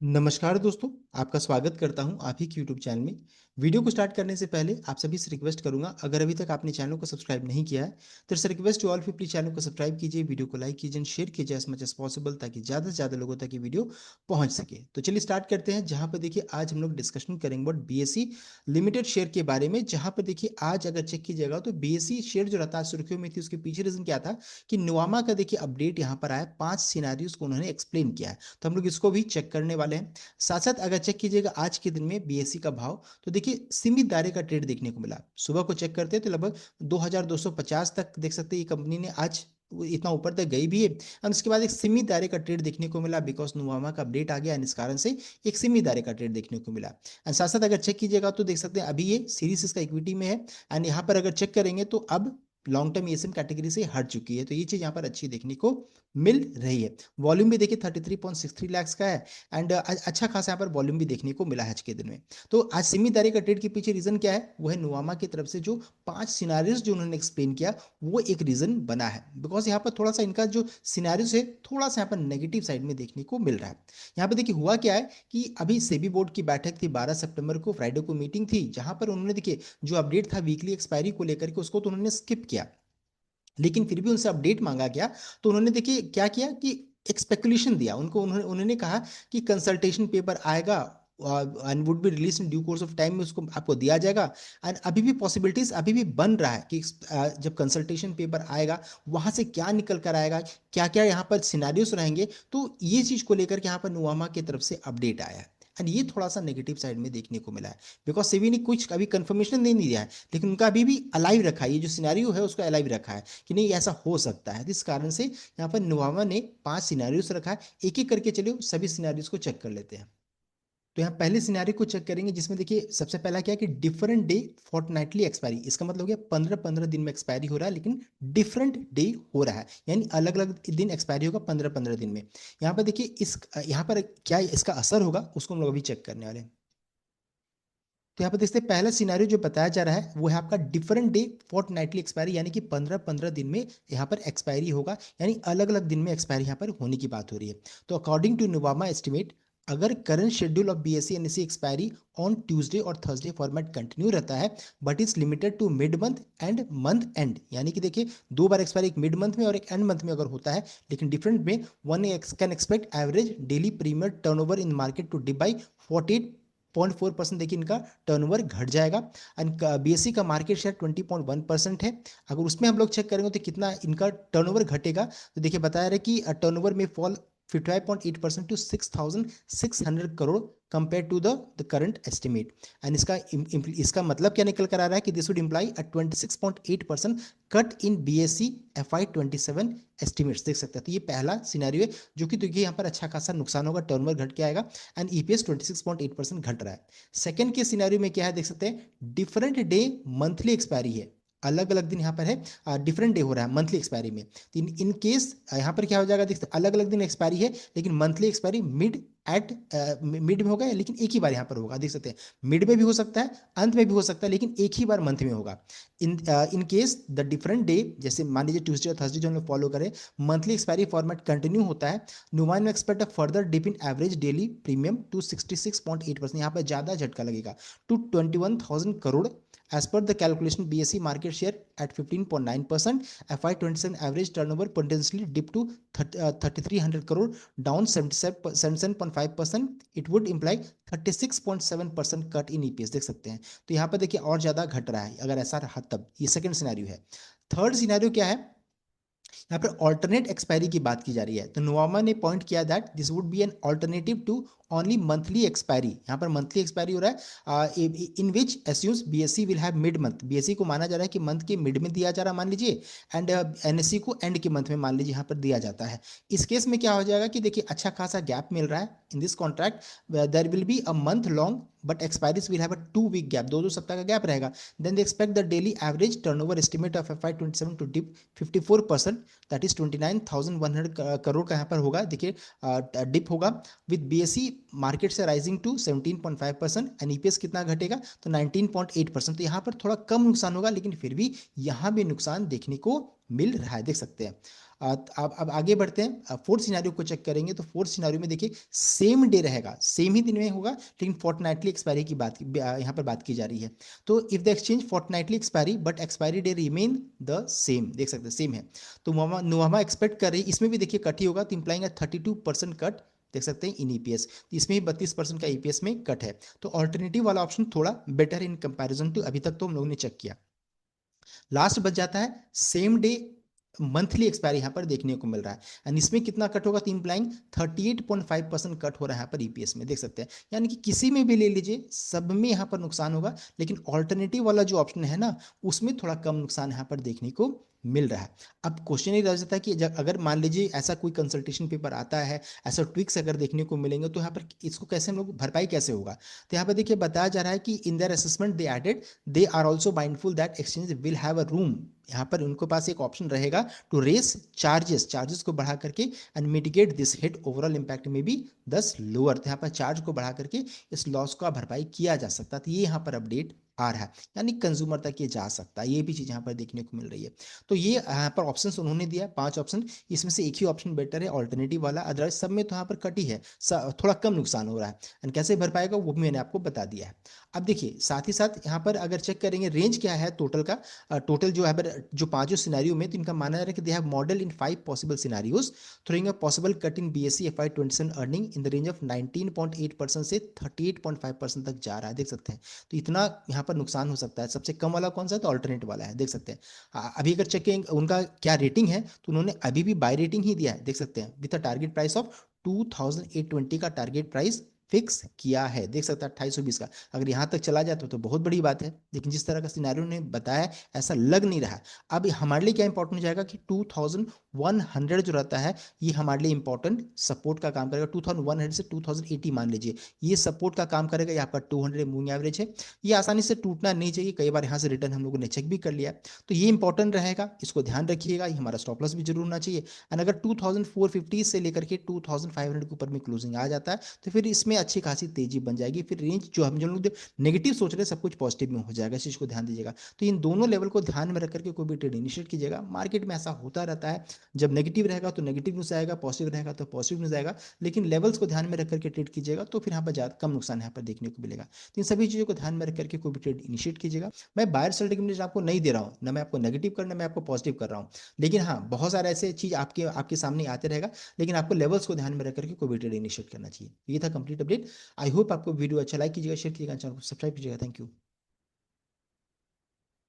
नमस्कार दोस्तों, आपका स्वागत करता हूं आप ही के यूट्यूब चैनल में। वीडियो को स्टार्ट करने से पहले आप सभी से रिक्वेस्ट करूंगा, अगर अभी तक आपने चैनल को सब्सक्राइब नहीं किया है तो it's request to all people, channel को सब्सक्राइब कीजिए, वीडियो को लाइक कीजिए, शेयर कीजिए एज मच एज पॉसिबल, ताकि ज़्यादा से ज़्यादा लोगों तक ये वीडियो पहुंच सके। तो चलिए स्टार्ट करते हैं। जहां पर देखिए आज हम लोग डिस्कशन करेंगे अबाउट बीएससी लिमिटेड शेयर के बारे में। जहां पर देखिए आज अगर चेक कीजिएगा तो बीएससी शेयर जो रहता है सुर्खियों में थी, उसके पीछे रीजन क्या था कि नुवामा का देखिए अपडेट यहाँ पर आया, 5 सिनारियोज को उन्होंने एक्सप्लेन किया है। तो हम लोग इसको भी चेक करने वाले हैं। साथ साथ अगर चेक कीजिएगा आज के दिन में बीएससी का भाव, तो देखिए सीमित दायरे का ट्रेड देखने को मिला। सुबह को चेक करते हैं तो लगभग 2250 तक देख सकते हैं ये कंपनी ने आज इतना ऊपर तक गई भी है। और उसके बाद एक सीमित दायरे का ट्रेड देखने को मिला, बिकॉज नुवामा का अपडेट आ गया एंड इस कारण से एक सीमित दायरे का ट्रेड देखने को मिला। एंड साथ साथ अगर चेक कीजिएगा तो देख सकते हैं अभी ये सीरीज इसका इक्विटी में है। एंड यहाँ पर अगर चेक करेंगे तो अब लॉन्ग टर्म ईएसएम कैटेगरी से हट चुकी है, तो ये चीज यहाँ पर अच्छी देखने को मिल रही है। वॉल्यूम भी देखिए 33.63 लाख का है। एंड अच्छा खासा यहाँ पर वॉल्यूम भी देखने को मिला है आज के दिन में। तो आज सीमित दायरे का ट्रेड के पीछे रीजन क्या है, वो है नुवामा की तरफ से जो 5 सिनारियोज जो उन्होंने एक्सप्लेन किया, वो एक रीजन बना है। बिकॉज यहाँ पर थोड़ा सा इनका जो सिनारियोज है थोड़ा सा यहाँ पर नेगेटिव साइड में देखने को मिल रहा है। यहाँ पर देखिए हुआ क्या है कि अभी सेबी बोर्ड की बैठक थी 12 सितंबर को, फ्राइडे को मीटिंग थी, जहां पर उन्होंने देखिए जो अपडेट था वीकली एक्सपायरी को लेकर के उसको तो उन्होंने स्किप किया, लेकिन फिर भी उनसे अपडेट मांगा गया। तो उन्होंने देखिए क्या किया कि एक स्पेकुलेशन दिया उनको, उन्होंने कहा कि कंसल्टेशन पेपर आएगा and would be release in due course of time में उसको आपको दिया जाएगा। एंड अभी भी पॉसिबिलिटीज अभी भी बन रहा है कि जब कंसल्टेशन पेपर आएगा वहां से क्या निकल कर आएगा, क्या क्या यहाँ पर सिनारियोस रहेंगे। तो ये चीज को लेकर के यहाँ पर नुवामा की तरफ से अपडेट आया है। एंड ये थोड़ा सा नेगेटिव साइड में देखने को मिला है, बिकॉज सेबी ने कुछ अभी कंफर्मेशन नहीं दिया है, लेकिन उनका अभी भी अलाइव रखा है, ये जो सिनारियो है उसको अलाइव रखा है कि नहीं ऐसा हो सकता है। इस कारण से यहाँ पर नुवामा ने 5 सिनारियोस रखा है। एक एक करके चलिए सभी सिनारियोस को चेक कर लेते हैं। तो यहाँ पहले सिनारियो को चेक करेंगे, जिसमें देखिए सबसे पहला क्या है कि डिफरेंट डे फोर्टनाइटली एक्सपायरी। इसका मतलब हो गया 15-15 दिन में एक्सपायरी हो रहा है, लेकिन डिफरेंट डे हो रहा है, यानी अलग अलग दिन एक्सपायरी होगा 15-15 दिन में। यहाँ पर देखिए इस यहाँ पर क्या इसका असर होगा उसको हम लोग अभी चेक करने वाले हैं। तो यहाँ पर देखते हैं पहला सिनारियो जो बताया जा रहा है वो है आपका डिफरेंट डे फोर्टनाइटली एक्सपायरी, यानी कि 15-15 दिन में यहाँ पर एक्सपायरी होगा, यानी अलग अलग दिन में एक्सपायरी यहाँ पर होने की बात हो रही है। तो अकॉर्डिंग टू नुवामा एस्टिमेट, अगर current schedule of BSE NSE expiry on Tuesday और थर्सडे फॉर्मेट कंटिन्यू रहता है, but is limited to mid month end month end, यानी कि देखिए 2 बार एक्सपायरी, एक मिड मंथ में और एक एंड मंथ में अगर होता है, लेकिन डिफरेंट में, one can expect average daily premier turnover in market to dip by 48.4%। देखिए इनका टर्नओवर घट जाएगा। एंड बीएससी का मार्केट शेयर 20.1% है। अगर उसमें हम लोग चेक करेंगे तो कितना इनका टर्नओवर घटेगा, तो देखिए बताया रहा है कि टर्नओवर में fall 55.8% to 6,600 crore compare to the current estimate. And इसका मतलब क्या निकल कर आ रहा है कि this would imply a 26.8% cut in BSE FY27 estimates. देख सकते हैं, तो ये पहला सिनेरियो है जो कि देखिए यहाँ पर अच्छा खासा नुकसान होगा, टर्नओवर घट के आएगा एंड ईपीएस 26.8% घट रहा है। सेकंड के सिनेरियो में क्या है, देख सकते हैं डिफरेंट डे मंथली एक्सपायरी है, अलग अलग दिन यहाँ पर है, डिफरेंट डे हो रहा है मंथली एक्सपायरी में। तो इन केस यहाँ पर क्या हो जाएगा, देखते अलग अलग दिन एक्सपायरी है, लेकिन मंथली एक्सपायरी मिड में होगा, लेकिन एक ही बार यहाँ पर होगा। देख सकते हैं मिड में भी हो सकता है, अंत में भी हो सकता है, लेकिन एक ही बार मंथ में होगा। In case the different day, जैसे मान लीजिए ट्यूसडे और थर्सडे जो हम लोग फॉलो करें, मंथली एक्सपायरी फॉर्मेट कंटिन्यू होता है, नुमान में expect a further dip in average daily premium to 66.8%। यहाँ पर ज्यादा झटका लगेगा to 21,000 crore. As per the calculation, BSE market share at 15.9%, FY27 average turnover potentially dip to 3,300 crore, down 77.5%. It would imply 36.7% cut in EPS। देख सकते हैं, तो यहाँ पर देखिए और ज़्यादा घट रहा है अगर ऐसा रहा तब। ये सेकंड सिनेरियो है। थर्ड सिनेरियो क्या है, यहाँ पर ऑल्टरनेट एक्सपायरी की बात की जा रही है। तो नुवामा ने पॉइंट किया that this would be an alternative to only monthly expiry. यहाँ पर मंथली एक्सपायरी हो रहा है, in which assumes BSE will have mid month. BSE को माना जा रहा है कि मंथ के मिड में दिया जा रहा है मान लीजिए, एंड एनएससी को एंड के मंथ में मान लीजिए यहाँ पर दिया जाता है। इस केस में क्या हो जाएगा कि देखिए अच्छा खासा गैप मिल रहा है in this contract, there will be a month long but expiries will have a 2 week gap, 2-2 सप्ताह का गैप रहेगा। Then they expect the daily average turnover estimate of FY27 to dip 54%, that is 29,100 crore का यहाँ पर होगा। देखिए dip होगा with BSE market से राइजिंग टू 17.5%, एंड ईपीएस कितना घटेगा तो 19.8%। तो यहाँ पर थोड़ा कम नुकसान होगा, लेकिन फिर भी यहाँ भी नुकसान देखने को मिल रहा है, देख सकते हैं। अब आगे बढ़ते हैं, फोर्थ सिनेरियो को चेक करेंगे। तो फोर्थ सिनेरियो में देखिए सेम डे रहेगा, सेम ही दिन में होगा, लेकिन फोर्टनाइटली एक्सपायरी की यहाँ पर बात की जा रही है। तो if the exchange fortnightly expiry but expiry day remain the same, देख सकते हैं सेम है, तो नोवामा एक्सपेक्ट कर रही है, इसमें भी देखिए कट ही होगा, तो इंप्लाइंग 32% कट, देख सकते हैं इन ईपीएस, तो इसमें भी 32% का ईपीएस में कट है। तो ऑल्टरनेटिव वाला ऑप्शन थोड़ा बेटर इन कंपैरिजन टू अभी तक तो हम लोगों ने चेक किया। लास्ट बच जाता है सेम डे मंथली एक्सपायरी यहाँ पर देखने को मिल रहा है, एंड इसमें कितना कट होगा, तो इम्प्लाइंग 38.5% कट हो रहा है यहाँ पर ईपीएस में, देख सकते हैं। यानी कि किसी में भी ले लीजिए, सब में यहाँ पर नुकसान होगा, लेकिन ऑल्टरनेटिव वाला जो ऑप्शन है ना, उसमें थोड़ा कम नुकसान यहाँ पर देखने को मिल रहा है। अब क्वेश्चन ये रह जाता है कि अगर मान लीजिए ऐसा कोई कंसल्टेशन पेपर आता है, ऐसा ट्विक्स अगर देखने को मिलेंगे, तो यहाँ पर इसको कैसे हम लोग भरपाई कैसे होगा। तो यहाँ पर देखिए बताया जा रहा है कि in their assessment they added they are also mindful that exchange will have a room, यहाँ पर उनके पास एक ऑप्शन रहेगा टू रेस चार्जेस को बढ़ा करके and mitigate this hit, overall impact में भी 10 लोअर, तो यहाँ पर चार्ज को बढ़ा करके इस लॉस का भरपाई किया जा सकता है। तो ये यहाँ पर अपडेट आ रहा है, यानी कंज्यूमर तक ये जा सकता है, ये भी चीज़ यहाँ पर देखने को मिल रही है। तो ये यहाँ पर ऑप्शन उन्होंने दिया 5 ऑप्शन, इसमें से एक ही ऑप्शन बेटर है, ऑल्टरनेटिव वाला, अदरवाइज सब में तो यहाँ पर कट ही है, थोड़ा कम नुकसान हो रहा है, एंड कैसे भर पाएगा वो भी मैंने आपको बता दिया है। अब देखिए साथ ही साथ यहाँ पर अगर चेक करेंगे रेंज क्या है टोटल का, टोटल जो है जो पांचों सिनेरियो में, तो इनका माना जा रहा है कि they have model in 5 possible scenarios throwing a possible cut in BSE FY27 earning in the range of 19.8% से 38.5% तक जा रहा है, देख सकते हैं। तो इतना यहाँ पर नुकसान हो सकता है। सबसे कम वाला कौन सा है, तो ऑल्टरनेट वाला है, देख सकते हैं। अभी अगर चेक करेंगे उनका क्या रेटिंग है, तो उन्होंने अभी भी बाय रेटिंग ही दिया है, देख सकते हैं, with a target price of 2820 का टारगेट प्राइस फिक्स किया है, देख सकते हैं 2820 का। अगर यहाँ तक चला जाए तो बहुत बड़ी बात है, लेकिन जिस तरह का सिनेरियो ने बताया ऐसा लग नहीं रहा। अब हमारे लिए क्या इंपॉर्टेंट हो जाएगा कि 2100 जो रहता है, ये हमारे लिए इंपॉर्टेंट सपोर्ट का काम करेगा। 2100 से 2080 मान लीजिए, ये सपोर्ट का काम करेगा। यहाँ पर 200 मूविंग एवरेज है, ये आसानी से टूटना नहीं चाहिए। कई बार यहाँ से रिटर्न हम लोगों ने चेक भी कर लिया, तो ये इंपॉर्टेंट रहेगा, इसको ध्यान रखिएगा। ये हमारा स्टॉप लॉस भी जरूर होना चाहिए। एंड अगर 2450 से लेकर के 2500 के ऊपर में क्लोजिंग आ जाता है, तो फिर इसमें अच्छी खासी तेजी बन जाएगी। फिर रेंज जो हम जो लोग नेगेटिव सोच रहे हैं, सब कुछ पॉजिटिव में हो जाएगा, इस चीज को ध्यान दीजिएगा। तो इन दोनों लेवल को ध्यान में रख करके कोई भी ट्रेड इनिशिएट कीजिएगा। मार्केट में ऐसा होता रहता है, जब नेगेटिव रहेगा तो नेगेटिव न्यूज आएगा, पॉजिटिव रहेगा तो पॉजिटिव न्यूज आएगा, लेकिन लेवल्स को ध्यान में रख करके ट्रेड कीजिएगा, तो फिर यहाँ पर ज्यादा कम नुकसान यहाँ पर देखने को मिलेगा। तो इन सभी चीजों को ध्यान में रख करके कोई भी ट्रेड इनिशिएट कीजिएगा। मैं बायर सेल रिकमेंडेशन आपको नहीं दे रहा हूँ, ना मैं आपको नेगेटिव करना, मैं आपको पॉजिटिव कर रहा हूँ। लेकिन हाँ, बहुत सारे ऐसे चीज आपके आपके सामने आते रहेगा, लेकिन आपको लेवल्स को ध्यान में रख करके कोई भी ट्रेड इनिशिएट करना चाहिए। ये था कंप्लीट अपडेट। आई होप आपको वीडियो अच्छा लाइक कीजिएगा, शेयर कीजिएगा, चैनल को सब्सक्राइब कीजिएगा। Thank you.